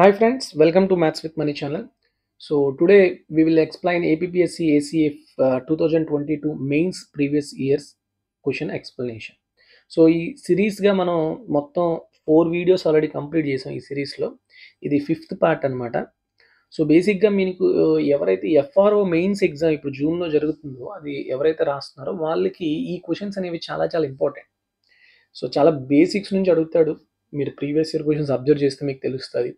Hi friends, welcome to Maths with Money channel. So today we will explain APPSC ACF 2022 mains previous years question explanation. So ఈ సిరీస్గా మనం మొత్తం 4 videos already complete చేసాం. ఈ సిరీస్లో ఇది 5th part అనమాట. So బేసిక్గా మీకు ఎవరైతే ఎఫ్ఆర్ఓ మెయిన్స్ ఎగ్జామ్ ఇప్పుడు జూన్లో జరుగుతుందో అది ఎవరైతే రాస్తున్నారో వాళ్ళకి ఈ క్వశ్చన్స్ అనేవి చాలా చాలా ఇంపార్టెంట్. సో చాలా బేసిక్స్ నుంచి అడుగుతాడు. మీరు ప్రీవియస్ ఇయర్ క్వశ్చన్స్ అబ్జర్వ్ చేస్తే మీకు తెలుస్తుంది.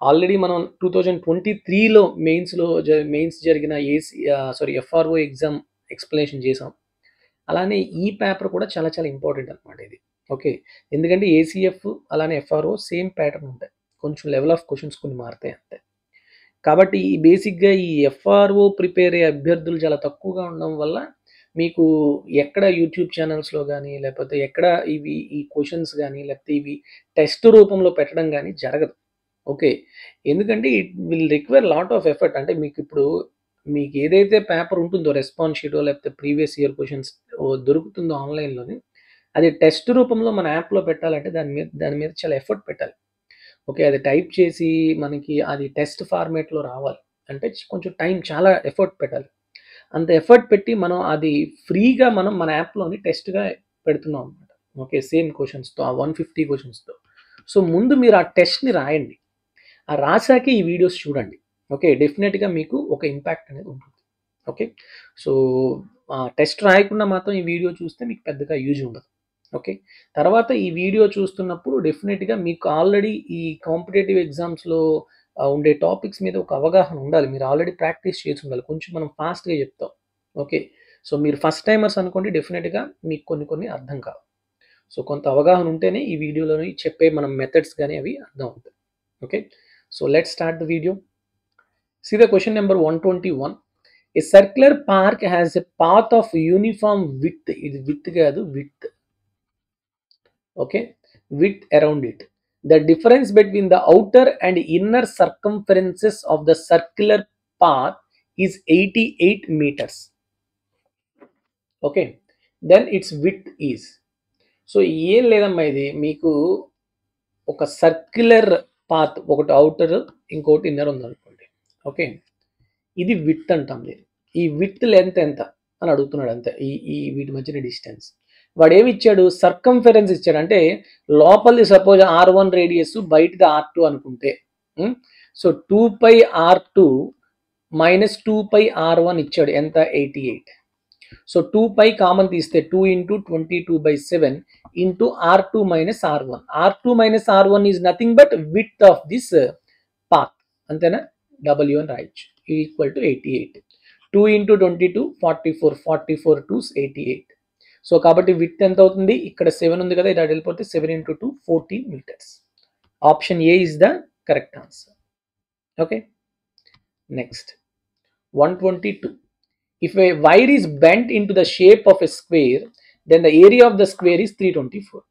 ఆల్రెడీ మనం 2023లో మెయిన్స్ జరిగిన ఎఫ్ఆర్ఓ ఎగ్జామ్ ఎక్స్ప్లెనేషన్ చేసాం. అలానే ఈ పేపర్ కూడా చాలా చాలా ఇంపార్టెంట్ అనమాట ఇది. ఓకే, ఎందుకంటే ఏసీఎఫ్ అలానే ఎఫ్ఆర్ఓ సేమ్ ప్యాటర్న్ ఉంటాయి, కొంచెం లెవెల్ ఆఫ్ క్వశ్చన్స్ కొన్ని మారుతాయి అంతే. కాబట్టి ఈ బేసిక్గా ఈ ఎఫ్ఆర్ఓ ప్రిపేర్ అయ్యే అభ్యర్థులు చాలా తక్కువగా ఉండడం వల్ల మీకు ఎక్కడ యూట్యూబ్ ఛానల్స్లో కానీ లేకపోతే ఎక్కడ ఈ క్వశ్చన్స్ కానీ లేకపోతే ఇవి టెస్ట్ రూపంలో పెట్టడం కానీ జరగదు. ఓకే, ఎందుకంటే it will require lot of effort. అంటే మీకు ఇప్పుడు మీకు ఏదైతే పేపర్ ఉంటుందో రెస్పాన్స్ షీటో లేకపోతే ప్రీవియస్ ఇయర్ క్వశ్చన్స్ దొరుకుతుందో ఆన్లైన్లోని, అది టెస్ట్ రూపంలో మన యాప్లో పెట్టాలంటే దాని మీద చాలా ఎఫర్ట్ పెట్టాలి. ఓకే, అది టైప్ చేసి మనకి అది టెస్ట్ ఫార్మేట్లో రావాలి అంటే కొంచెం టైం, చాలా ఎఫర్ట్ పెట్టాలి. అంత ఎఫర్ట్ పెట్టి మనం అది ఫ్రీగా మనం మన యాప్లోని టెస్ట్గా పెడుతున్నాం అనమాట. ఓకే, సేమ్ క్వశ్చన్స్తో, ఆ 150 క్వశ్చన్స్తో. సో ముందు మీరు ఆ టెస్ట్ని రాయండి, ఆ రాసాకే ఈ వీడియోస్ చూడండి. ఓకే, డెఫినెట్గా మీకు ఒక ఇంపాక్ట్ అనేది ఉంటుంది. ఓకే, సో టెస్ట్ రాయకుండా మాత్రం ఈ వీడియో చూస్తే మీకు పెద్దగా యూజ్ ఉండదు. ఓకే, తర్వాత ఈ వీడియో చూస్తున్నప్పుడు డెఫినెట్గా మీకు ఆల్రెడీ ఈ కాంపిటేటివ్ ఎగ్జామ్స్లో ఉండే టాపిక్స్ మీద ఒక అవగాహన ఉండాలి. మీరు ఆల్రెడీ ప్రాక్టీస్ చేసి ఉండాలి. కొంచెం మనం ఫాస్ట్గా చెప్తాం. ఓకే, సో మీరు ఫస్ట్ టైమర్స్ అనుకోండి, డెఫినెట్గా మీకు కొన్ని అర్థం కావు. సో కొంత అవగాహన ఉంటేనే ఈ వీడియోలోని చెప్పే మనం మెథడ్స్ కానీ అవి అర్థం అవుతాయి. Okay, so let's start the video. See the question number 121. A circular park has a path of uniform width. It width kaadu, width. Okay, width around it. The difference between the outer and inner circumferences of the circular path is 88 meters. Okay, then its width is. So ఏం లేదమ్మా, ఇది మీకు ఒక circular path, ఒకటి outer ఇంకోటి inner ఉందనుకోండి. Okay, ఇది with అంటాం. ఈ విత్ లెంత్ ఎంత అని అడుగుతున్నాడు అంతే. ఈ వీటి మధ్యన డిస్టెన్స్ వాడు ఏమి ఇచ్చాడు, సర్కంఫరెన్స్ ఇచ్చాడు. అంటే లోపలిది సపోజ్ R1 రేడియస్, బయటది R2 అనుకుంటే, సో 2πr2 - 2πr1 ఇచ్చాడు. ఎంత? 88. సో 2π కామన్ తీస్తే 2 × 22/7 into R2 - R1. R2 - R1 is nothing but width of this path. అంతేనా? W అని రాయొచ్చు, ఈక్వల్ టు 88. 2 × 22 44, 44 2s 88. సో కాబట్టి విత్ ఎంత అవుతుంది? ఇక్కడ 7 ఉంది కదా, ఇలా వెళ్ళిపోతే 7 × 2 14 meters. Option A is the correct answer. Okay, next 122. If a wire is bent into the shape of a square, then the area of the square is 324.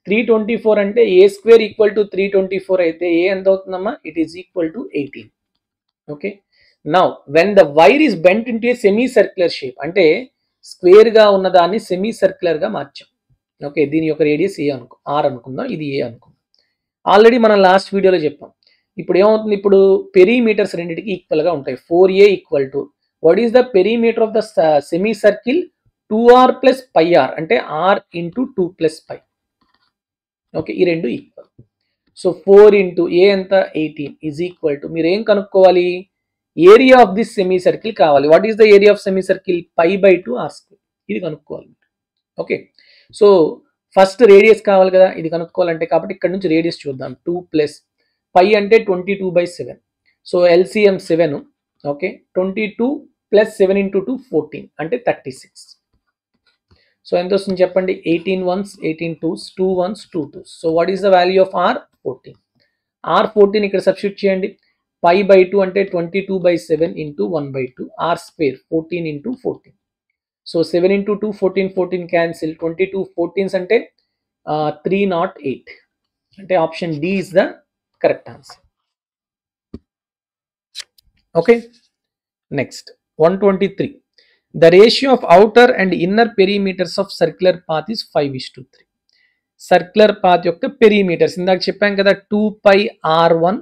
324 అంటే a square equal to 324 అయితే a ఎంత అవుతుందమ్మా? It is equal to 18. Okay, now when the wire is bent into a semicircular shape, అంటే square గా ఉన్న దాన్ని semi circular గా మార్చాం. Okay, దీని యొక్క రేడియస్ ఏ r అనుకుందాం, ఇది ఏ అనుకుందాం. ఆల్రెడీ మనం లాస్ట్ వీడియోలో చెప్పాం. ఇప్పుడు ఏమవుతుంది, ఇప్పుడు పెరీమీటర్స్ రెండింటికి ఈక్వల్ గా ఉంటాయి. 4a equal to what is the perimeter of the semicircle? 2r plus pi r, అంటే r into 2 plus pi. Okay, ఈ రెండు ఈక్వల్. సో 4 into a ఎంత? 18 is equal to, మీరు ఏం కనుక్కోవాలి? ఏరియా ఆఫ్ దిస్ సెమీసర్కిల్ కావాలి. What is the area of semicircle? π/2 r². ఇది కనుక్కోవాలి. ఓకే, సో ఫస్ట్ రేడియస్ కావాలి కదా, ఇది కనుక్కోవాలంటే. కాబట్టి ఇక్కడ నుంచి రేడియస్ చూద్దాం. 2 ప్లస్ π అంటే 22/7. So LCM 7. ఓకే, 22 ప్లస్ 7 × 2 14 అంటే 36. సో ఎంత వస్తుంది చెప్పండి? 18 1s 18 2s, 2 1s 2 2s. So what is the value of r? 14. r14 ఇక్కడ సబ్స్టిట్యూట్ చేయండి. π/2 అంటే 22/7 × 1/2 r², 14 × 14. So 7 × 2 14, 14 cancel. 22 14s అంటే 308. అంటే option D is the correct answer. Okay, next 123. The ratio of outer and inner perimeters of circular path is 5:3. Circular path యొక్క perimeters ఇందాక చెప్పాం కదా, 2πr1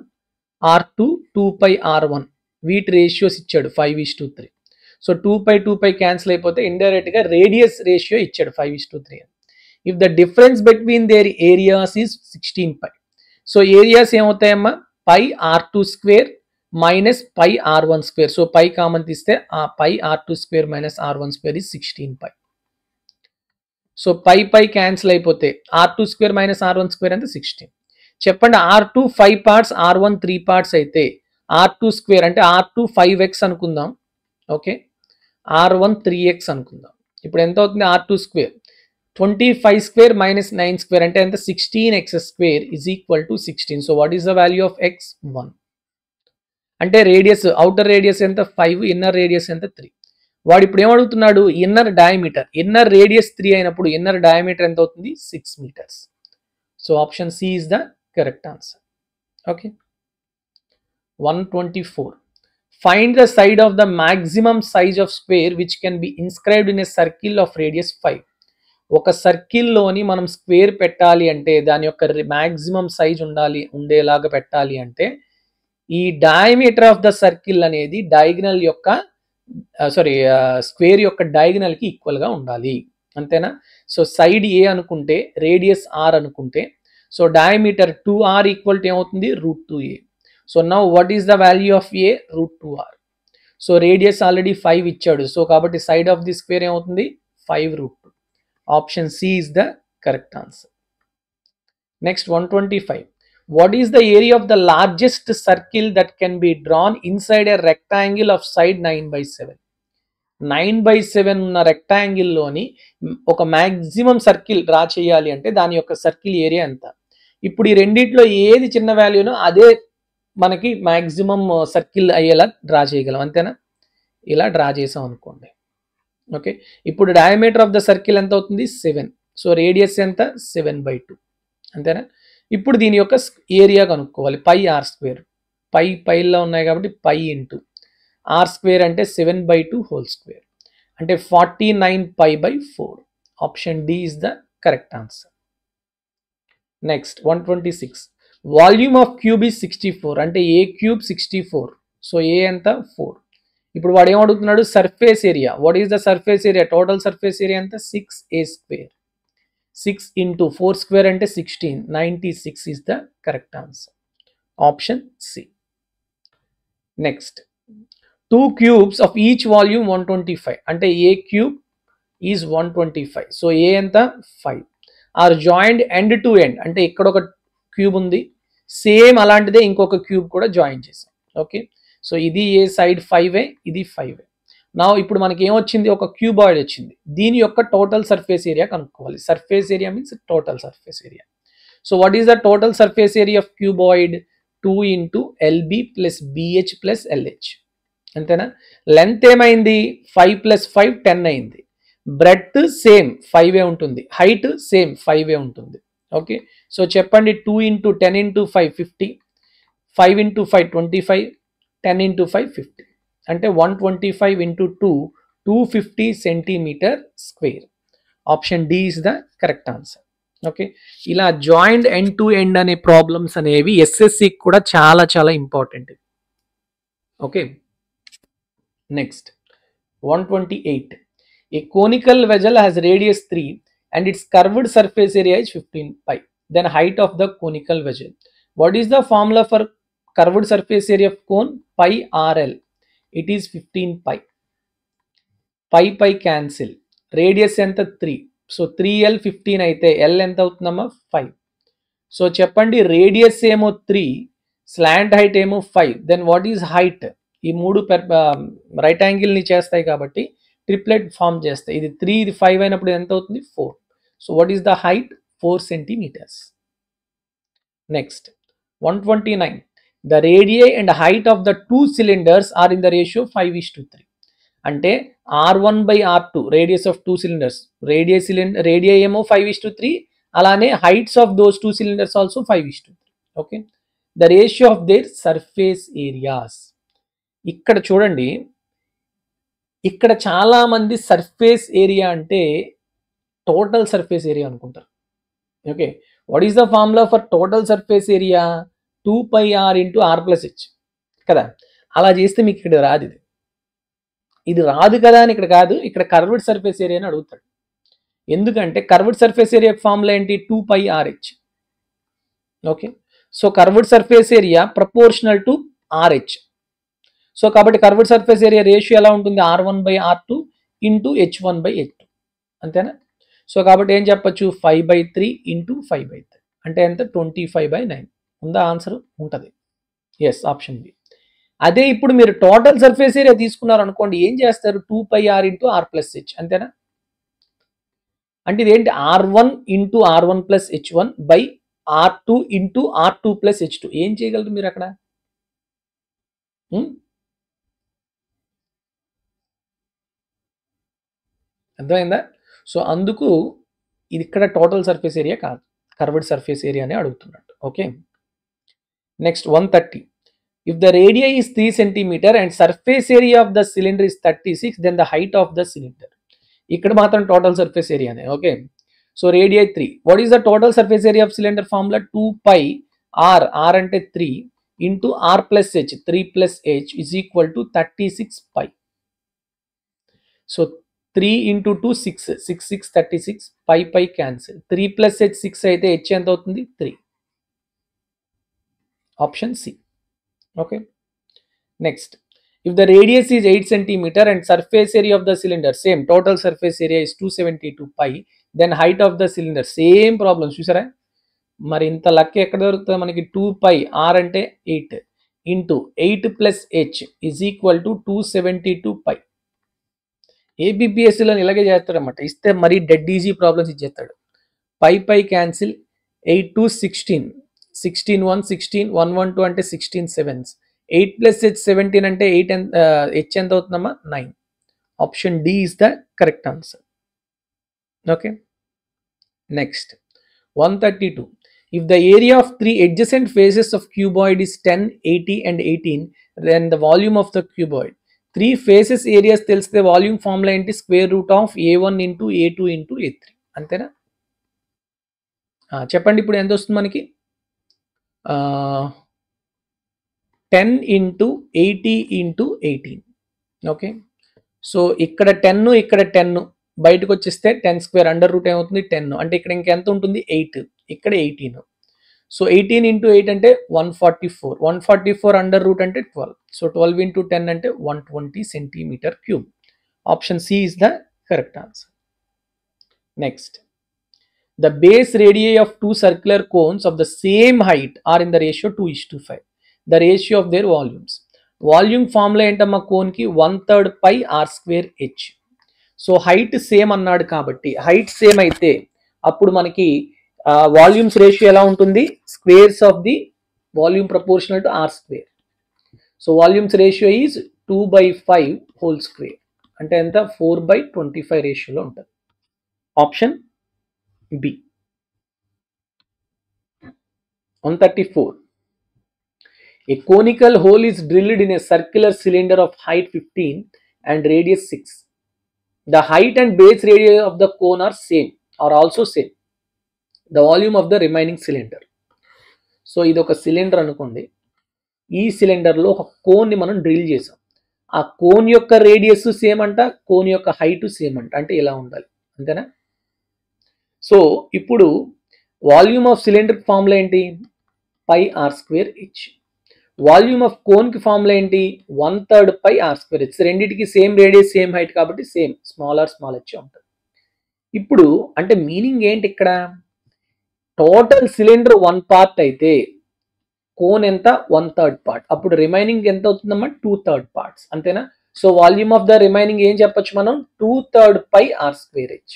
R2 2πr1 వీటి రేషియోస్ ఇచ్చాడు 5:3. సో 2π క్యాన్సిల్ అయిపోతే indirect గా రేడియస్ రేషియో ఇచ్చాడు 5:3. If the difference between their areas is 16π. So areas ఏమవుతాయమ్మా pi R2 square minus pi R1 square. So pi common తీస్తే ఆ pi R2 square minus R1 square is 16π. So pi cancel అయిపోతే R2 square minus R1 square అంటే 16. చెప్పండి R2 5 parts R1 3 parts అయితే R2 square అంటే R2 5x అనుకుందాం. Okay, R1 3x అనుకుందాం. ఇప్పుడు ఎంత అవుతుంది R2 square 25 square minus 9 square అంటే ఎంత 16x square is equal to 16. So what is the value of x 1. అంటే రేడియస్ అవుటర్ రేడియస్ ఎంత 5, ఇన్నర్ రేడియస్ ఎంత 3. వాడు ఇప్పుడు ఏమడుగుతున్నాడు ఇన్నర్ డయామీటర్. ఇన్నర్ రేడియస్ 3 అయినప్పుడు ఇన్నర్ డయామీటర్ ఎంత అవుతుంది 6 metres. So option C is the correct answer. Okay, 124. Find the side of the maximum size of square which can be inscribed in a circle of radius 5. ఒక సర్కిల్లోని మనం square పెట్టాలి అంటే దాని యొక్క maximum size ఉండేలాగా పెట్టాలి అంటే ఈ డయామీటర్ ఆఫ్ ద సర్కిల్ అనేది డయాగనల్ యొక్క స్క్వేర్ యొక్క డయాగనల్ కి ఈక్వల్ గా ఉండాలి. అంతేనా? సో సైడ్ ఏ అనుకుంటే రేడియస్ ఆర్ అనుకుంటే so diameter 2r equal to ఏమవుతుంది √2a. So now what is the value of A √2r. So radius already 5 ఇచ్చాడు. సో కాబట్టి సైడ్ ఆఫ్ ది స్క్వేర్ ఏమవుతుంది 5√2. Option C is the correct answer. Next 125. What is the area of the largest circle that can be drawn inside a rectangle of side 9/7? 9/7 ఉన్న rectangle లోని ఒక maximum circle draw చేయాలి అంటే దాని యొక్క circle area ఎంత. ఇప్పుడు ఈ రెండిట్లో ఏది చిన్న వాల్యూనో అదే మనకి మ్యాక్సిమం సర్కిల్ అయ్యేలా డ్రా చేయగలం. అంతేనా? ఇలా డ్రా చేసాం అనుకోండి. ఓకే, ఇప్పుడు డయామీటర్ ఆఫ్ ద సర్కిల్ ఎంత అవుతుంది 7. సో రేడియస్ ఎంత 7/2. అంతేనా? ఇప్పుడు దీని యొక్క ఏరియా కనుక్కోవాలి. పై ఆర్ స్క్వేర్. పైలో ఉన్నాయి కాబట్టి పై ఇంటూ ఆర్ స్క్వేర్ అంటే 7/2 హోల్ స్క్వేర్ అంటే 49π/4. Option D is the correct answer. Next 126. Volume of cube is 64 అంటే ఏ క్యూబ్ 64. సో ఏ ఎంత 4. ఇప్పుడు వాడు ఏమడుగుతున్నాడు surface area. What is the surface area? Total surface area ఎంత 6a స్క్వేర్. 6 into 4 square అంటే 16. 96 is the correct answer. Option C. Next, 2 cubes of each volume 125 అంటే a cube is 125. So a ఎంత 5 are joined end to end అంటే ఇక్కడ ఒక cube ఉంది, same అలాంటిదే ఇంకొక క్యూబ్ కూడా జాయిన్ చేసాం. ఓకే, సో ఇది ఏ సైడ్ 5a, ఇది 5a. నా ఇప్పుడు మనకి ఏమొచ్చింది ఒక క్యూబాయిడ్ వచ్చింది. దీని యొక్క టోటల్ సర్ఫేస్ ఏరియా కనుక్కోవాలి. Surface area means total surface area. So what is the total surface area of cuboid? 2 into LB + BH + LH. అంతేనా? లెంత్ ఏమైంది 5 + 5 10 అయింది. బ్రెడ్త్ సేమ్ 5 ఉంటుంది, హైట్ సేమ్ 5 ఉంటుంది. ఓకే, సో చెప్పండి 2 into 10 into 5 50, 5 into 5 25, 10 into 5 50 అంటే 125 into 2 250 centimetre square. Option D is the correct answer. Okay, ఇలా joint end to end అనే problems అనేవి ఎస్ఎస్సి కూడా చాలా చాలా important. Okay, next 128. A conical vessel has radius 3 and its curved surface area is 15π. Then height of the conical vessel. What is the formula for curved surface area of cone? Pi RL. It is 15π. Pi cancel. Radius ఎంత 3. So 3L 15 అయితే L ఎంత అవుతుందమ్మా 5. So చెప్పండి radius ఏమో 3, slant height ఏమో 5. Then what is height? ఈ మూడు right angle ని చేస్తాయి కాబట్టి ట్రిప్లెట్ ఫామ్ చేస్తాయి. ఇది 3 ఇది 5 అయినప్పుడు ఎంత అవుతుంది 4. So what is the height? 4 centimetres. Next 129. The radii and height of the 2 cylinders are in the ratio 5:3. అంటే R1/R2 radius of 2 cylinders. Radii ఏమో 5:3, అలానే heights of those 2 cylinders also 5:3. Okay, the ratio of their surface areas. ఇక్కడ చూడండి, ఇక్కడ చాలా మంది surface area అంటే total surface area అనుకుంటారు. Okay, what is the formula for total surface area? 2πr into r plus H కదా. అలా చేస్తే మీకు ఇక్కడ రాదు, ఇది రాదు కదా అని ఇక్కడ కాదు, ఇక్కడ కర్వ్డ్ సర్ఫేస్ ఏరియా అని అడుగుతాడు. ఎందుకంటే కర్వ్డ్ సర్ఫేస్ ఏరియా ఫార్ములా ఏంటి, 2πrh. Okay, so curved surface area proportional to RH. So కాబట్టి కర్వ్డ్ సర్ఫేస్ ఏరియా రేషియో ఎలా ఉంటుంది, R1/R2 ఇంటూ H1/H2, అంతేనా. సో కాబట్టి ఏం చెప్పచ్చు, 5/3 ఇంటూ 5/3 అంటే ఎంత, 25/9. ఉందా ఆన్సర్, ఉంటుంది. Yes, option B. అదే ఇప్పుడు మీరు టోటల్ సర్ఫేస్ ఏరియా తీసుకున్నారు అనుకోండి, ఏం చేస్తారు, 2πr into r plus H, అంతేనా. అంటే ఇదేంటి, R1 into R1 plus H1 by R2 into R2 plus H2. ఏం చేయగలరు మీరు అక్కడ, అర్థమైందా. సో అందుకు ఇది ఇక్కడ టోటల్ సర్ఫేస్ ఏరియా కాదు, కర్వ్డ్ సర్ఫేస్ ఏరియా అని అడుగుతున్నట్టు. Okay, next 130. If the radii is 3 cm and surface area of the cylinder is 36, then the height of the cylinder. ఇక్కడ మాత్రం టోటల్ సర్ఫేస్ ఏరియానే. Okay, so radii 3. What is the total surface area of cylinder formula, 2πr, r అంటే 3 into r plus h, 3 plus h is equal to 36π. So 3 into 2 6, 6 6 36, π cancel, 3 plus h 6 అయితే h ఎంత అవుతుంది, 3. Option C. Okay, next, if the radius is 8 cm and surface area of the cylinder same, total surface area is 272π, then height of the cylinder same problem. చూసారా, మరి ఇంత luck ఎక్కడ దొరుకుతుంది మనకి, 2πr అంటే 8 into 8 plus h is equal to 272π. ఏబిపిఎస్సిలో ఇలాగే చేస్తాడన్నమాట, ఇస్తే మరీ డెడ్ ఈజీ ప్రాబ్లమ్స్ ఇచ్చేస్తాడు. పై క్యాన్సిల్, 8 2 16, 16 1 16, 1 1 2 అంటే 16 7s, 8 ప్లస్ హెచ్ 17 అంటే 8 హెచ్ ఎంత అవుతుందమ్మా, 9. Option D is the correct answer. Okay, next 132. If the area of 3 adjacent faces of cuboid is 10, 80 and 18, then the volume of the cuboid. 3 faces areas తెలిస్తే volume formula ఏంటి, square root of A1 into A2 into A3, అంతేనా. చెప్పండి ఇప్పుడు ఎంత వస్తుంది మనకి, 10 into 80 into 18. Okay, so ఇక్కడ 10 ఇక్కడ 10 బయటకు వచ్చేస్తే 10 స్క్వేర్ అండర్ రూట్ ఏమవుతుంది 10, అంటే ఇక్కడ ఇంకెంత ఉంటుంది 8, ఇక్కడ 18. సో 18 ఇంటూ 8 అంటే 144, 144 అండర్ రూట్ అంటే 12. సో 12 ఇంటూ 10 అంటే 120 centimetre cube. Option C is the correct answer. Next, the base radii of 2 circular cones of the same height are in the ratio 2:5, the ratio of their volumes. Volume formula ఏంటమ్మా, cone కి 1/3 π r²h. So height same అన్నాడు కాబట్టి, height same అయితే అప్పుడు మనకి volumes ratio ఎలా ఉంటుంది, squares of the volume proportional to r². So volumes ratio is 2/5 whole square అంటే ఎంత, 4/25 రేషియోలో ఉంటుంది. Option B. 134. A conical hole is drilled in a circular cylinder of height 15 and radius 6. The height and base radii of the cone are also same. The volume of the remaining cylinder. So ఇది ఒక cylinder అనుకోండి, ఈ సిలిండర్లో ఒక కోన్ని మనం drill చేసాం. ఆ cone యొక్క radius same అంట, కోన్ యొక్క హైట్ సేమ్ అంట, అంటే ఇలా ఉండాలి, అంతేనా. సో ఇప్పుడు వాల్యూమ్ ఆఫ్ సిలిండర్ ఫార్ములా ఏంటి, π r²h. వాల్యూమ్ ఆఫ్ కోన్ కి ఫార్ములా ఏంటి, 1/3 π r²h. రెండింటికి సేమ్ రేడియస్ సేమ్ హైట్ కాబట్టి same small R small H ఉంటుంది. ఇప్పుడు అంటే మీనింగ్ ఏంటి ఇక్కడ, టోటల్ సిలిండర్ 1 పార్ట్ అయితే కోన్ ఎంత, 1/3 పార్ట్, అప్పుడు రిమైనింగ్ ఎంత అవుతుందమ్మా, 2/3 పార్ట్స్, అంతేనా. So volume of the remaining ఏం చెప్పొచ్చు మనం, 2/3 π r²h.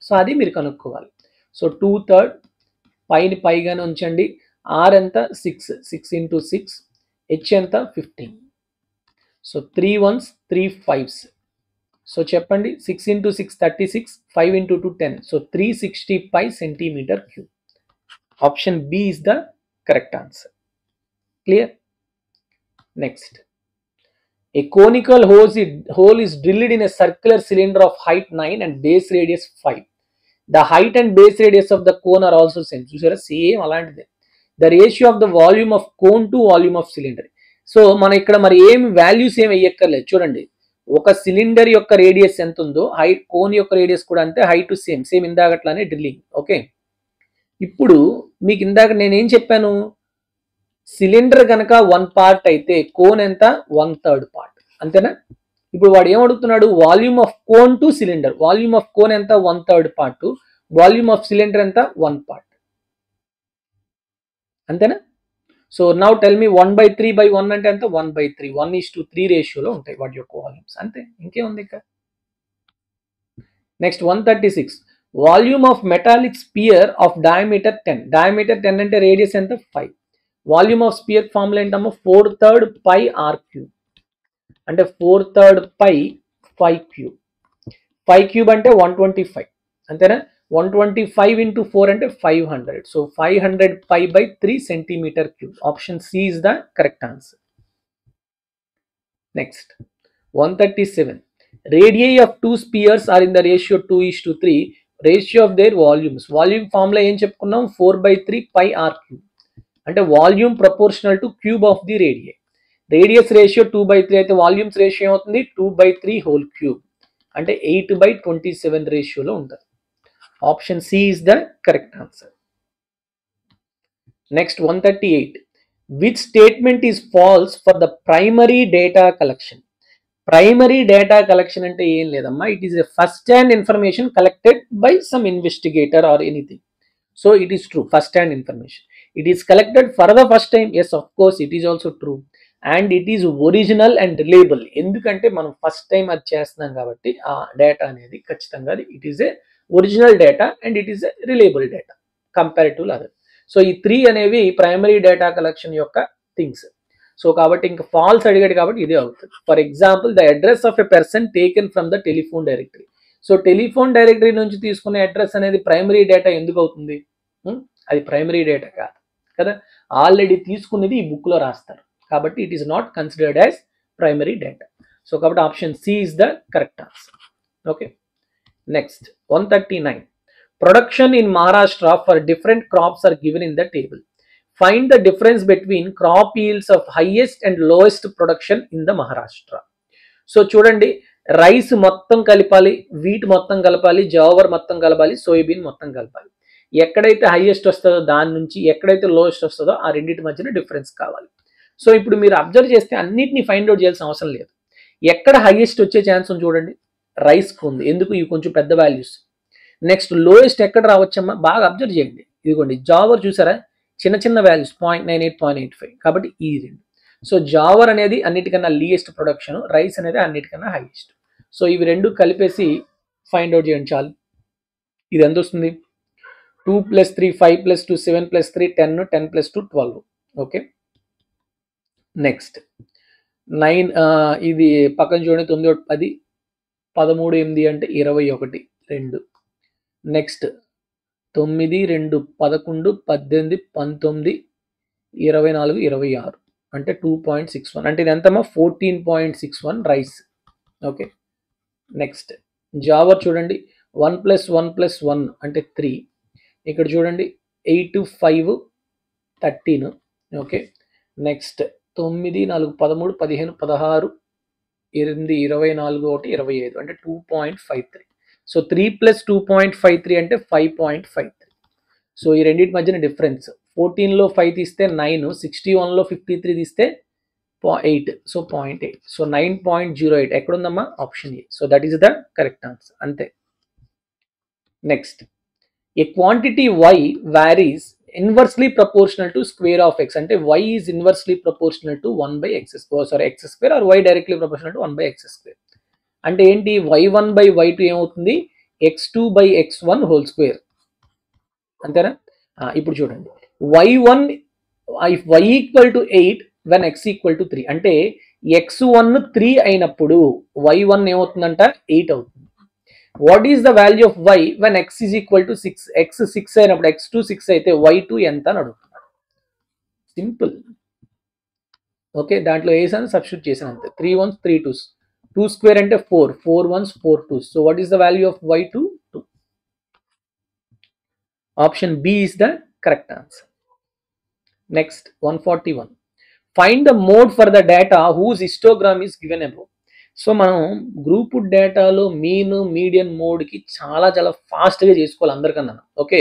సో అది మీరు కనుక్కోవాలి. సో 2/3 పైని పైగానే ఉంచండి, ఆర్ ఎంత 6, 6 ఇంటూ 6, హెచ్ ఎంత 15. So 3 1s 3 5s. సో చెప్పండి 6 into 6 36, 5 into 2 10. So 360 centimetre cube. Option B is the correct answer. Clear. Next, a conical hole is drilled in a circular cylinder of height 9 and base radius 5. The height and base radius of the cone are also same. చూసారా, same అలాంటిదే. The ratio of the volume of cone to volume of cylinder. So మన ఇక్కడ మరి ఏం values ఏమి వేయక్కర్లేదు. చూడండి, ఒక cylinder యొక్క రేడియస్ ఎంత ఉందో కోన్ యొక్క రేడియస్ కూడా అంతే, హైట్ సేమ్ ఇందాకట్లానే డ్రిల్లింగ్. ఓకే, ఇప్పుడు మీకు ఇందాక నేనేం చెప్పాను, సిలిండర్ కనుక 1 పార్ట్ అయితే కోన్ ఎంత 1/3 పార్ట్, అంతేనా? ఇప్పుడు వాడు ఏం అడుగుతున్నాడు, volume of cone to cylinder. Volume of cone ఎంత 1/3 పార్ట్, వాల్యూమ్ ఆఫ్ సిలిండర్ ఎంత 1 పార్ట్, అంతేనా? సో నౌ టెల్ మీ 1/3/1 అంటే ఎంత 1/3, 1:3 రేషియోలో ఉంటాయి వాటి యొక్క వాల్యూమ్స్, అంతే, ఇంకేముంది ఇక. Next 136, volume of metallic spear of diameter 10. Diameter 10 అంటే రేడియస్ ఎంత 5. వాల్యూమ్ ఆఫ్ స్పియర్ ఫార్ములా ఏంటమ్మా 4/3 పై r3, అంటే 4/3 పై 5 క్యూబ్ అంటే 125, అంతేనా? 125 into 4 అంటే 500. So 500 pi by 3 centimeter cube. Option C is the correct answer. Next 137, radii of two spheres are in the ratio 2:3, ratio of their volumes. Volume formula ఏం చెప్పుకున్నాం 4/3 pi r cube, అంటే volume proportional to cube of the radius. Radius ratio 2/3 అయితే volumes ratio ఏమవుతుంది 2/3 whole cube, అంటే 8/27 రేషియోలో ఉంటుంది. Option C is the correct answer. Next 138, which statement is false for the primary data collection? Primary data collection ante em ledamma, it is a first hand information collected by some investigator or anything. So it is true, first hand information. It is collected for the first time. Yes, of course it is also true, and it is original and reliable. ఎందుకంటే మనం first time అది చేస్తున్నాం కాబట్టి ఆ data అనేది ఖచ్చితంగా it is a original data and it is a reliable data compared to other. So ఈ 3 అనేవి ప్రైమరీ డేటా కలెక్షన్ యొక్క థింగ్స్. సో కాబట్టి ఇంకా ఫాల్స్ అడిగాడు కాబట్టి ఇదే అవుతుంది. For example, the address of a person taken from the telephone directory. So telephone directory నుంచి తీసుకునే అడ్రస్ అనేది ప్రైమరీ డేటా ఎందుకు అవుతుంది? అది ప్రైమరీ డేటా కాదు కదా, ఆల్రెడీ తీసుకునేది ఈ బుక్ లో రాస్తారు కాబట్టి it is not considered as primary data. So కాబట్టి option C is the correct answer. Okay, next 139, production in Maharashtra for different crops are given in the table. Find the difference between crop yields of highest and lowest production in the Maharashtra. So చూడండి, rice మొత్తం కలపాలి, wheat మొత్తం కలపాలి, జోవర్ మొత్తం కలపాలి, soybean మొత్తం కలపాలి. ఎక్కడైతే హైయెస్ట్ వస్తుందో దాని నుంచి ఎక్కడైతే లోయెస్ట్ వస్తుందో ఆ రెండింటి మధ్యన డిఫరెన్స్ కావాలి. సో ఇప్పుడు మీరు అబ్జర్వ్ చేస్తే అన్నిటిని ఫైండ్ అవుట్ చేయాల్సిన అవసరం లేదు. ఎక్కడ హైయెస్ట్ వచ్చే ఛాన్స్ ఉంది చూడండి, రైస్కి ఉంది, ఎందుకు ఇవి కొంచెం పెద్ద వాల్యూస్. నెక్స్ట్ లోయెస్ట్ ఎక్కడ రావచ్చమ్మా, బాగా అబ్జర్వ్ చేయండి, ఇదిగోండి జావర్ చూసారా, చిన్న చిన్న వాల్యూస్ 0.98, 0.85, కాబట్టి ఈ రెండు. సో జావర్ అనేది అన్నిటికన్నా లీయెస్ట్ ప్రొడక్షన్, రైస్ అనేది అన్నిటికన్నా హైయెస్ట్. సో ఇవి రెండు కలిపేసి ఫైండ్ అవుట్ చేయండి చాలు. ఇది ఎంత వస్తుంది, 2 + 3 5 + 2 7 + 3 10 10 + 2 12. ఓకే, నెక్స్ట్ 9, ఇది పక్కన చూడండి 9 10 13 8 అంటే 21 2. నెక్స్ట్ 9 2 11 18 19 24 26 అంటే 2.61, అంటే ఇది ఎంతమ్మా 14.61 రైస్. ఓకే, నెక్స్ట్ జావర్ చూడండి 1 + 1 + 1 అంటే 3. ఇక్కడ చూడండి 8 5 13. ఓకే, నెక్స్ట్ 9 4 13 15 16 8 24 1 25 అంటే 2.53. సో 3 + 2.53 అంటే 5.53. సో ఈ రెండింటి మధ్యన డిఫరెన్స్ 14లో 5 తీస్తే 9, 61లో 53 తీస్తే 8, సో 0.8. సో 9.08 ఎక్కడుందమ్మా, option A. So that is the correct answer, అంతే. Next, a quantity y varies inversely proportional to square of x, అంటే y is inversely proportional to 1/x², sorry x² or y directly proportional to 1/x². అంటే ఏంటి, y1/y2 ఏమవుతుంది x2/x1 whole square, అంతేనా? ఇప్పుడు చూడండి, y1 if y = 8 when x = 3, అంటే x1 3 అయినప్పుడు y1 ఏమవుతుందంట 8 అవుతుంది. What is the value of y when x is equal to 6? x 6 అయినప్పుడు x2 6 అయితే y2 ఎంత అని అడుగుతున్నాడు. సింపుల్. ఓకే, దాంట్లో వేసాను, సబ్స్టిట్యూట్ చేసాను అంతే. 3 1s 3 2s, 2² అంటే 4, 4 1s 4 2s. So what is the value of y2? 2. Option B is the correct answer. Next 141. Find the mode for the data whose histogram is given above. So మనం group డేటాలో mean median మోడ్కి చాలా ఫాస్ట్గా చేసుకోవాలి అందరికన్నా. Okay,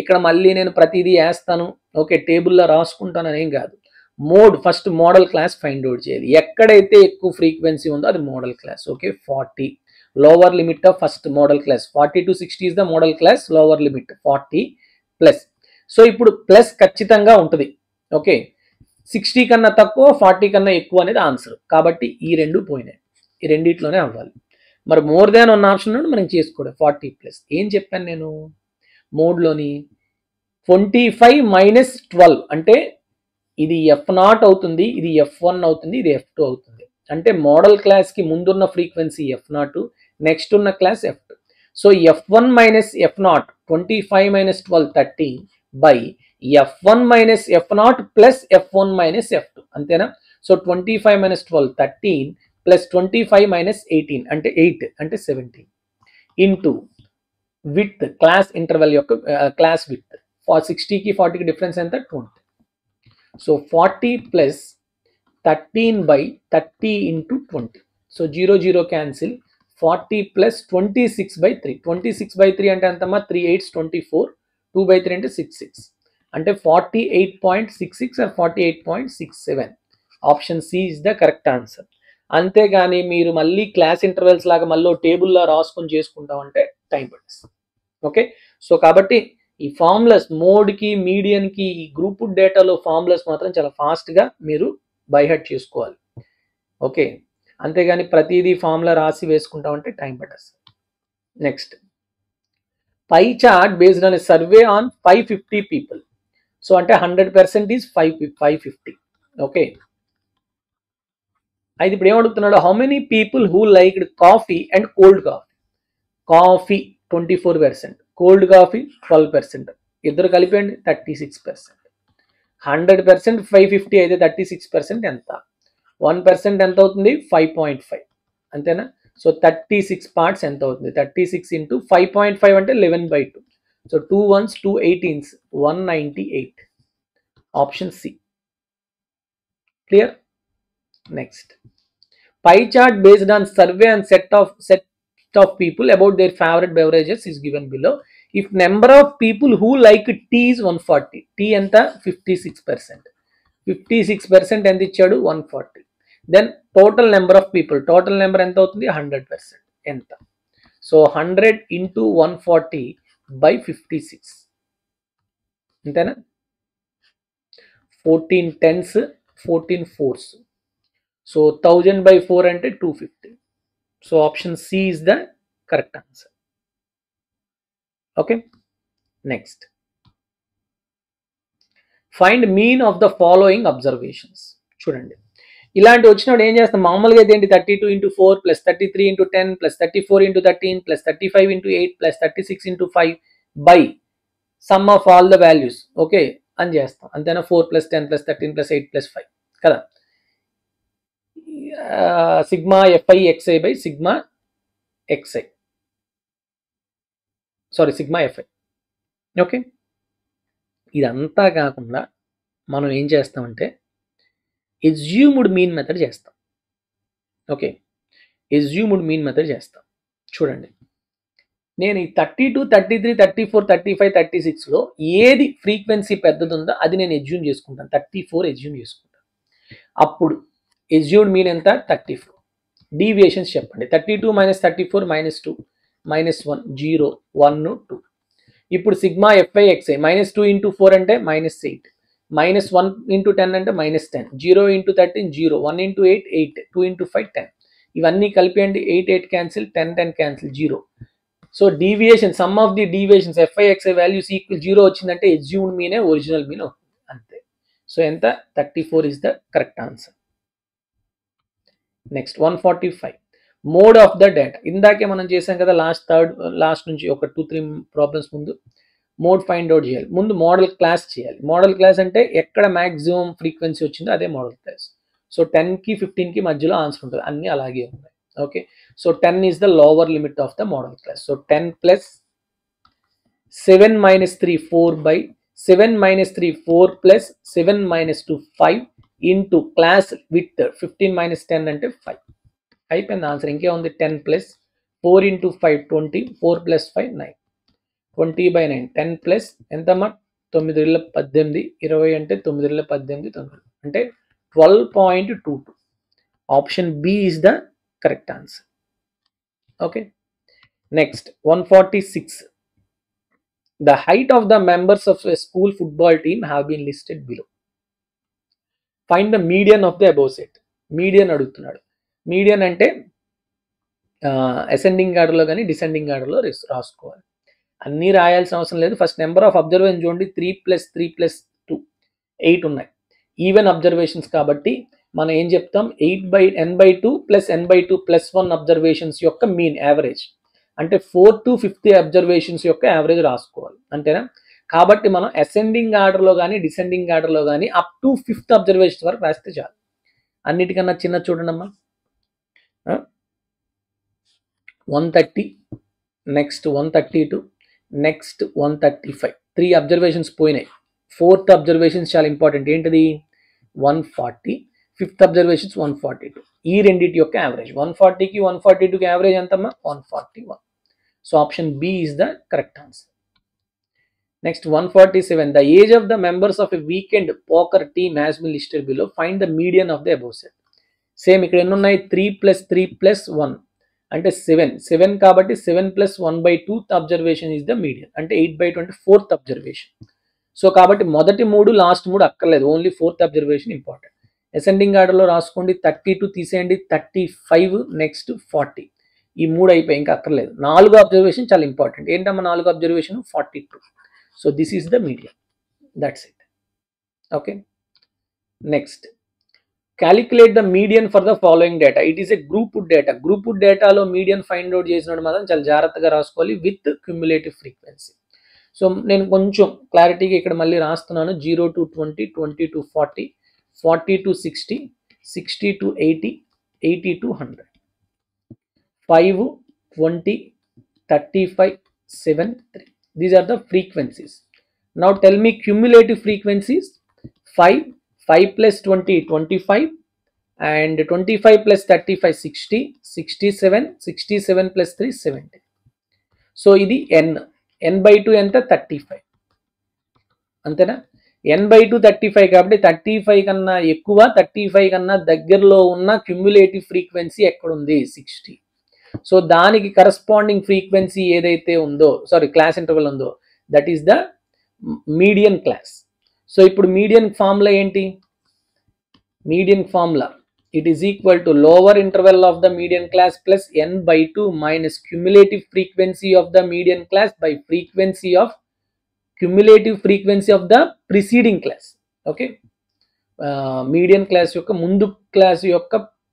ఇక్కడ మళ్ళీ నేను ప్రతిదీ వేస్తాను, ఓకే, టేబుల్లో రాసుకుంటాను అనేం కాదు. Mode first modal class find out చేయాలి. ఎక్కడైతే ఎక్కువ ఫ్రీక్వెన్సీ ఉందో అది modal class. Okay, 40 lower limit of first modal class. 40 to 60 is the modal class, lower limit 40 plus. So ఇప్పుడు ప్లస్ ఖచ్చితంగా ఉంటుంది. ఓకే, 60 కన్నా తక్కువ 40 కన్నా ఎక్కువ అనేది ఆన్సర్. కాబట్టి ఈ రెండు పోయినాయి, ఈ రెండిట్లోనే అవ్వాలి. మరి మోర్ దాన్ ఉన్న ఆప్షన్ నుండి మనం చేసుకోవడం 40 ప్లస్. ఏం చెప్పాను నేను మోడ్లోని 25 మైనస్ 12 అంటే ఇది F0 అవుతుంది, ఇది F1 అవుతుంది, ఇది F2 అవుతుంది. అంటే మోడల్ క్లాస్కి ముందున్న ఫ్రీక్వెన్సీ F0, నెక్స్ట్ ఉన్న class F2. So F1 minus F0 25 minus 12 13 by F1 minus F0 plus F1 minus F2 అంతేనా. సో 25 మైనస్ 12 13 ప్లస్ 25 మైనస్ 18 అంటే 8 అంటే 17 ఇంటూ విత్ క్లాస్ ఇంటర్వెల్ యొక్క క్లాస్ విత్ 60కి 40కి డిఫరెన్స్ ఎంత 20. So 40 plus 13 by 30 into 20. So 0 0 cancel. 40 plus 26 by 3. 26 by 3 అంటే ఎంతమ్మా 3 8 24. 2 by 3 అంటే 66 అంటే 48.66 or 48.67. Option C is the correct answer. అంతేగాని మీరు మళ్ళీ క్లాస్ ఇంటర్వెల్స్ లాగా మళ్ళీ టేబుల్లో రాసుకొని చేసుకుంటామంటే టైం పడుతుంది. ఓకే, సో కాబట్టి ఈ ఫార్ములాస్ మోడ్కి మీడియన్కి ఈ గ్రూప్ డేటాలో ఫార్ములాస్ మాత్రం చాలా ఫాస్ట్గా మీరు బై హార్ట్ చేసుకోవాలి. ఓకే, అంతేగాని ప్రతిదీ ఫార్ములా రాసి వేసుకుంటామంటే టైం పడుతుంది. Next pie chart based on survey on 550 people. So అంటే 100% ఈజ్ 550. ఓకే, అయితే ఇప్పుడు ఏమడుగుతున్నాడు, how many people who liked coffee and cold coffee. Coffee 24%, cold coffee 12%, ఇద్దరు కలిపండి 36%. 100% 550 అయితే 36% ఎంత, 1% ఎంత అవుతుంది 5.5 అంతేనా. సో 36 పార్ట్స్ ఎంత అవుతుంది, 36 ఇంటూ 5.5 అంటే 11/2. So 2 1s 2 18s 198. Option C clear. Next pie chart based on survey and set of people about their favorite beverages is given below. If number of people who like tea is 140, tea ఎంత 56%, 56% ఎంత ఇచ్చాడు 140. Then total number of people, total number ఎంత అవుతుంది 100% ఎంత. So 100 into 140 by 56 అంతేనా. 14 10s 14 4s. So 1000 by 4 అంటే 250. So option C is the correct answer. Okay, next find mean of the following observations. చూడండి ఇలాంటి వచ్చినప్పుడు ఏం చేస్తాం మామూలుగా అయితే ఏంటి 32 into 4 plus 33 into 10 plus 34 into 13 plus 35 into 8 plus 36 into 5 by sum of all the values. Okay అని చేస్తాం అంతేనా. 4 plus 10 plus 13 plus 8 plus 5 కదా. Sigma F I X I by sigma X I, sorry sigma F I. Okay, ఇదంతా కాకుండా మనం ఏం చేస్తామంటే ఎజ్యూమ్డ్ మీన్ మెథడ్ చేస్తాం. ఓకే, ఎజ్యూమ్డ్ మీన్ మెథడ్ చేస్తాం. చూడండి నేను ఈ 32 33 34 35 36లో ఏది ఫ్రీక్వెన్సీ పెద్దది ఉందో అది నేను ఎజ్యూమ్ చేసుకుంటాను. 34 ఎజ్యూమ్ చేసుకుంటాను. అప్పుడు ఎజ్యూమ్డ్ మీన్ ఎంత 34. డీవియేషన్స్ చెప్పండి. 32 మైనస్ 34 -2 -1 0 1 2. ఇప్పుడు సిగ్మా ఎఫ్ఐ ఎక్స్ఐ -2 into 4 అంటే -8, -1 into 10 అంటే -10, 0 into 13 0, 1 into 8 8, 2 into 5 10. ఇవన్నీ కలిపేయండి 8 8 cancel, 10 10 cancel 0. So deviation sum of the deviations F I X I values equal 0 వచ్చిందంటే ఎజ్యూమ్డ్ మీనే ఒరిజినల్ మీన్ అంతే. సో ఎంత 34 is the correct answer. Next 145 mode of the data. ఇందాకే మనం చేసాం కదా లాస్ట్ నుంచి ఒక 2-3 ప్రాబ్లమ్స్ ముందు మోడ్ ఫైండ్ అవుట్ చేయాలి. ముందు మోడల్ క్లాస్ చేయాలి. మోడల్ క్లాస్ అంటే ఎక్కడ మ్యాక్సిమం ఫ్రీక్వెన్సీ వచ్చిందో అదే మోడల్ క్లాస్. సో 10కి 15కి మధ్యలో ఆన్సర్ ఉంటుంది, అన్నీ అలాగే ఉన్నాయి. Okay, so 10 is the lower limit of the modal class. So 10 plus 7 - 3 4 by 7 minus 3 4 plus 7 minus 2 5 into class width 15 minus 10 అంటే 5 అయిపోయింది ఆన్సర్. ఇంకే ఉంది 10 plus 4 into 5 20 4 plus 5 9 20/9 10 plus ఎంతమ్మా 9 ఇళ్ళ 18 20 అంటే 9 ఇళ్ళ 18 9 అంటే 12.22. Option B is the correct answer. Okay, next 146. The height of the members of a school football team have been listed below. Find the median of the above set. Median అడుగుతున్నాడు. Median అంటే ascending ఆర్డర్లో కానీ descending ఆర్డర్లో రాసుకోవాలి. అన్నీ రాయాల్సిన అవసరం లేదు. First number of observation చూడండి 3 + 3 + 2 8 ఉన్నాయి. ఈవెన్ అబ్జర్వేషన్స్ కాబట్టి మనం ఏం చెప్తాం n/2 + n/2 + 1 అబ్జర్వేషన్స్ యొక్క మీన్ యావరేజ్ అంటే 4 to 50 అబ్జర్వేషన్స్ యొక్క యావరేజ్ రాసుకోవాలి అంతేనా. కాబట్టి మనం అసెండింగ్ ఆర్డర్లో కానీ డిసెండింగ్ ఆర్డర్లో కానీ అప్ టు 5th అబ్జర్వేషన్ వరకు రాస్తే చాలు. అన్నిటికన్నా చిన్న చూడండి అమ్మా 130 నెక్స్ట్ 132 నెక్స్ట్ 135 3 అబ్జర్వేషన్స్ పోయినాయి. 4th అబ్జర్వేషన్స్ చాలా ఇంపార్టెంట్. ఏంటిది 140 5th అబ్జర్వేషన్స్ 142. ఈ రెండింటి యొక్క యావరేజ్ 140కి 142కి యావరేజ్ ఎంతమ్మా 141. So option B is the correct answer. Next 147. The age of the members of a weekend poker team has been listed below. Find the median of the above set. Same ఇక్కడ ఎన్ని ఉన్నాయి 3 + 3 + 1 అంటే 7 కాబట్టి 7 + 1/2 observation is the median అంటే 8/2 4th observation. So కాబట్టి మొదటి 3 last 3 అక్కర్లేదు, only 4th observation important. Ascending ఆర్డర్లో రాసుకోండి 32 తీసేయండి 35 నెక్స్ట్ 40 ఈ 3 అయిపోయి ఇంకా అక్కర్లేదు. 4వ అబ్జర్వేషన్ చాలా ఇంపార్టెంట్. ఏంటమ్మా 4వ observation 42. So this is the median. That's it. Okay, next calculate the median for the following data. It is a group data. Group డేటాలో మీడియన్ ఫైండ్ అవుట్ చేసినప్పుడు మాత్రం చాలా జాగ్రత్తగా రాసుకోవాలి విత్ క్యుములేటివ్ ఫ్రీక్వెన్సీ. సో నేను కొంచెం క్లారిటీగా ఇక్కడ మళ్ళీ రాస్తున్నాను. 0 to 20 20 to 40 40 to 60 60 to 80 80 to 100 5 20 35 7 3. These are the frequencies. Now tell me cumulative frequencies. 5 plus 20 25 and 25 plus 35 60 67 67 plus 3 70. So ఇది n/2 ఎంత 35 అంతేనా. n/2 35 కాబట్టి 35 కన్నా ఎక్కువ 35 కన్నా దగ్గరలో ఉన్న క్యుములేటివ్ ఫ్రీక్వెన్సీ ఎక్కడుంది 60. సో దానికి కరస్పాండింగ్ ఫ్రీక్వెన్సీ ఏదైతే ఉందో క్లాస్ ఇంటర్వెల్ ఉందో that is the median class. So ఇప్పుడు మీడియన్ ఫార్ములా ఏంటి? Median formula it is equal to lower interval of the median class plus n/2 minus cumulative frequency of the median class by frequency of cumulative frequency of the preceding class. Okay, median class యొక్క ముందు class యొక్క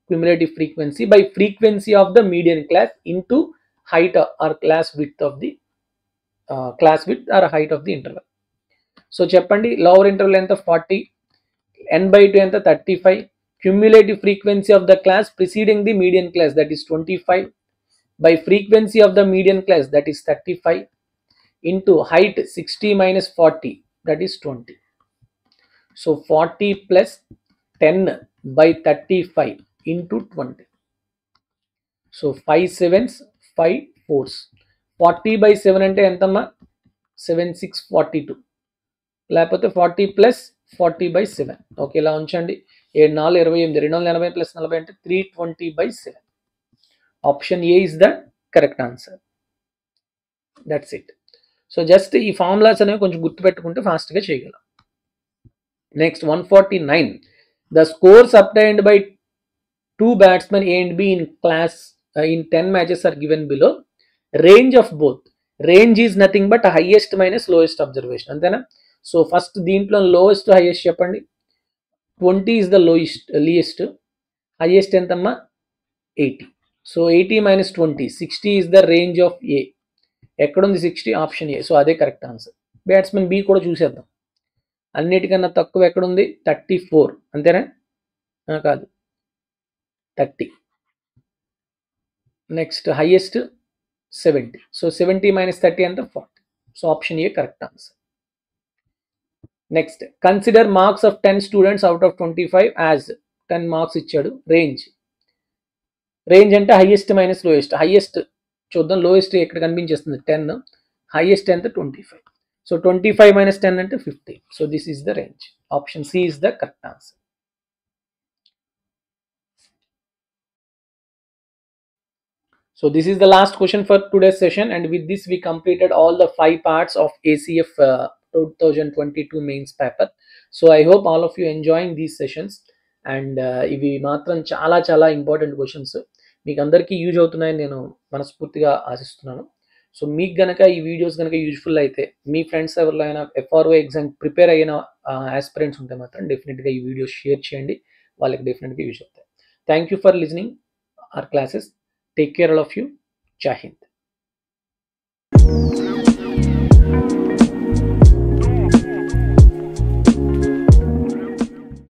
cumulative frequency by frequency of the median class into height or class width of the class width or height of the interval. So చెప్పండి lower interval ఎంత 40, n/2 ఎంత 35, cumulative frequency of the class preceding the median class that is 25 by frequency of the median class that is 35 into height 60 minus 40 that is 20. So 40 plus 10 by 35 into 20. So 5 sevens 5 fours 40 by 7 అంటే ఎంతమ్మా 7 6 42 లేకపోతే 40 plus 40/7. Okay, ఇలా ఉంచండి. 7 4 28 240 plus 40 అంటే 320/7. Option A is the correct answer. That's it. So just ఈ formulas అనేవి కొంచెం గుర్తుపెట్టుకుంటే ఫాస్ట్గా చేయగలం. Next 149. The scores obtained by 2 batsmen A and B in 10 matches are given below. Range of both. Range is nothing but highest minus lowest observation. అంతేనా. So first దీంట్లో lowest highest చెప్పండి. 20 is the least. Highest ఎంతమ్మా 80. So 80 minus 20 60 is the range of A. ఎక్కడుంది 60? Option A. So అదే correct answer. Batsmen B కూడా చూసేద్దాం. అన్నిటికన్నా తక్కువ ఎక్కడుంది 34 అంతేనా. కాదు 30. Next highest 70. సో 70 minus 30 అంటే 40. So option A correct answer. Next consider marks of 10 students out of 25 as 10 marks ఇచ్చాడు. రేంజ్ అంటే హైయెస్ట్ మైనస్ లోయెస్ట్. హైయెస్ట్ చూద్దాం, లోయెస్ట్ ఎక్కడ కనిపించేస్తుంది 10, హైయెస్ట్ ఎంత 25. సో 25 minus 10 అంటే 50. So this is the range. Option C is the correct answer. So this is the last question for today's session, and with this we completed all the 5 parts of ACF 2022 mains paper. So I hope all of you enjoying these sessions, and ఇవి మాత్రం చాలా చాలా important questions, మీకు అందరికీ use అవుతున్నాయని నేను మనస్ఫూర్తిగా ఆశిస్తున్నాను. సో మీకు గనక ఈ వీడియోస్ కనుక యూజ్ఫుల్ అయితే, మీ ఫ్రెండ్స్ ఎవరిలో అయినా FRO ఎగ్జామ్ ప్రిపేర్ అయిన ఆస్పిరెంట్స్ ఉంటే మాత్రం డెఫినెట్గా ఈ వీడియోస్ షేర్ చేయండి, వాళ్ళకి డెఫినెట్గా యూజ్ అవుతాయి. Thank you for listening our classes. Take care all of you. Jai Hind.